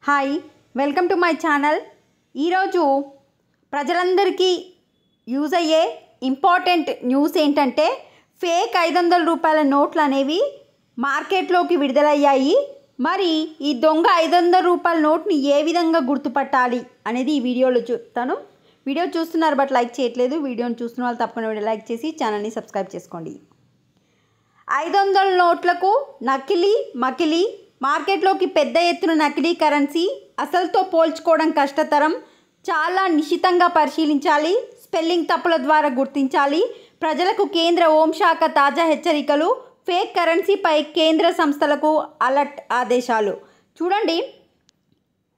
Hi welcome to my channel. ఈరోజు ప్రజలందరికీ use అయ్యే ఇంపార్టెంట్ న్యూస్ ఏంటంటే ఫేక్ 500 రూపాయల నోట్లు అనేవి మార్కెట్లోకి విడుదలయ్యాయి. మరి ఈ దొంగ 500 రూపాయల నోట్ని ఏ విధంగా గుర్తుపట్టాలి అనేది ఈ వీడియోలో చెప్తాను. వీడియో చూస్తున్నారు బట్ లైక్ చేయట్లేదు. వీడియోని చూస్తున్న వాళ్ళు తప్పకుండా వీడియో లైక్ చేసి ఛానల్ని సబ్స్క్రైబ్ చేసుకోండి. 500 నోట్లకు నకిలీ మకిలీ మార్కెట్లోకి పెద్ద ఎత్తున నకిలీ కరెన్సీ అసలుతో పోల్చుకోవడం కష్టతరం. చాలా నిశితంగా పరిశీలించాలి. స్పెల్లింగ్ తప్పుల ద్వారా గుర్తించాలి. ప్రజలకు కేంద్ర హోంశాఖ తాజా హెచ్చరికలు. ఫేక్ కరెన్సీపై కేంద్ర సంస్థలకు అలర్ట్ ఆదేశాలు. చూడండి,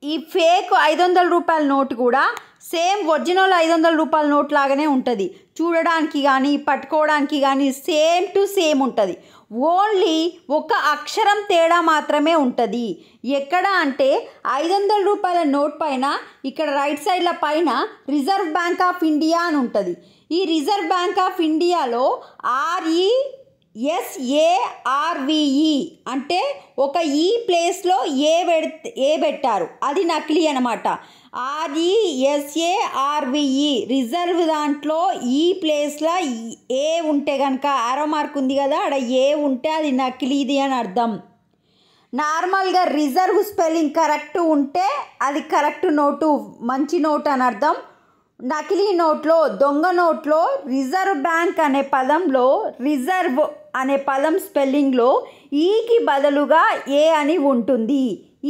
ఈ ఫేక్ 500 రూపాయల నోటు కూడా సేమ్ ఒరిజినల్ 500 రూపాయల నోట్ లాగానే ఉంటుంది. చూడడానికి కానీ పట్టుకోవడానికి కానీ సేమ్ టు సేమ్ ఉంటుంది. ఓన్లీ ఒక అక్షరం తేడా మాత్రమే ఉంటుంది. ఎక్కడ అంటే 500 రూపాయల నోట్ పైన ఇక్కడ రైట్ సైడ్ల పైన రిజర్వ్ బ్యాంక్ ఆఫ్ ఇండియా అని ఉంటుంది. ఈ రిజర్వ్ బ్యాంక్ ఆఫ్ ఇండియాలో RESARVE అంటే ఒక ఈ ప్లేస్లో ఏ పెట్టారు, అది నకిలీ అనమాట. RESARVE రిజర్వ్ దాంట్లో ఈ ప్లేస్లో ఏ ఉంటే కనుక ఆరో మార్క్ ఉంది కదా, అక్కడ ఏ ఉంటే అది నకిలీది అని అర్థం. నార్మల్గా రిజర్వ్ స్పెల్లింగ్ కరెక్ట్ ఉంటే అది కరెక్ట్ నోటు, మంచి నోటు అని అర్థం. నకిలీ నోట్లో, దొంగ నోట్లో రిజర్వ్ బ్యాంక్ అనే పదంలో రిజర్వ్ అనే పదం స్పెల్లింగ్లో ఈకి బదులుగా ఏ అని ఉంటుంది.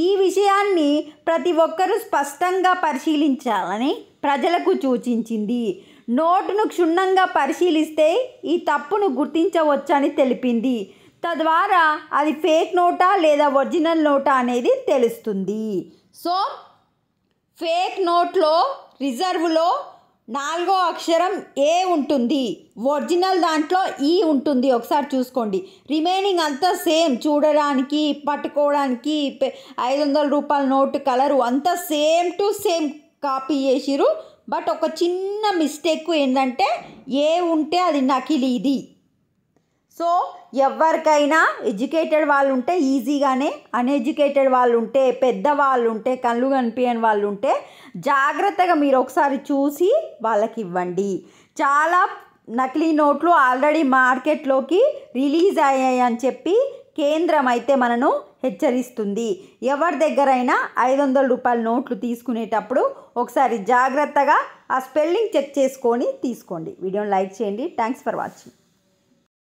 ఈ విషయాన్ని ప్రతి ఒక్కరూ స్పష్టంగా పరిశీలించాలని ప్రజలకు సూచించింది. నోటును క్షుణ్ణంగా పరిశీలిస్తే ఈ తప్పును గుర్తించవచ్చని తెలిపింది. తద్వారా అది ఫేక్ నోటా లేదా ఒరిజినల్ నోటా అనేది తెలుస్తుంది. సో ఫేక్ నోట్లో రిజర్వ్లో 4వ అక్షరం ఏ ఉంటుంది, ఒరిజినల్ దాంట్లో ఈ ఉంటుంది. ఒకసారి చూసుకోండి. రిమైనింగ్ అంతా సేమ్, చూడడానికి పట్టుకోవడానికి 500 రూపాయల నోటు కలరు అంతా సేమ్ టు సేమ్ కాపీ చేసిరు. బట్ ఒక చిన్న మిస్టేక్ ఏంటంటే ఏ ఉంటే అది నకిలీది. సో ఎవరికైనా ఎడ్యుకేటెడ్ వాళ్ళు ఉంటే ఈజీగానే, అన్ఎడ్యుకేటెడ్ వాళ్ళు ఉంటే, పెద్దవాళ్ళు ఉంటే, కళ్ళు కనిపించని వాళ్ళు ఉంటే జాగ్రత్తగా మీరు ఒకసారి చూసి వాళ్ళకి ఇవ్వండి. చాలా నకిలీ నోట్లు ఆల్రెడీ మార్కెట్లోకి రిలీజ్ అయ్యాయి అని చెప్పి కేంద్రం అయితే మనను హెచ్చరిస్తుంది. ఎవరి దగ్గరైనా 500 రూపాయల నోట్లు తీసుకునేటప్పుడు ఒకసారి జాగ్రత్తగా ఆ స్పెల్లింగ్ చెక్ చేసుకొని తీసుకోండి. వీడియోని లైక్ చేయండి. Thanks for watching.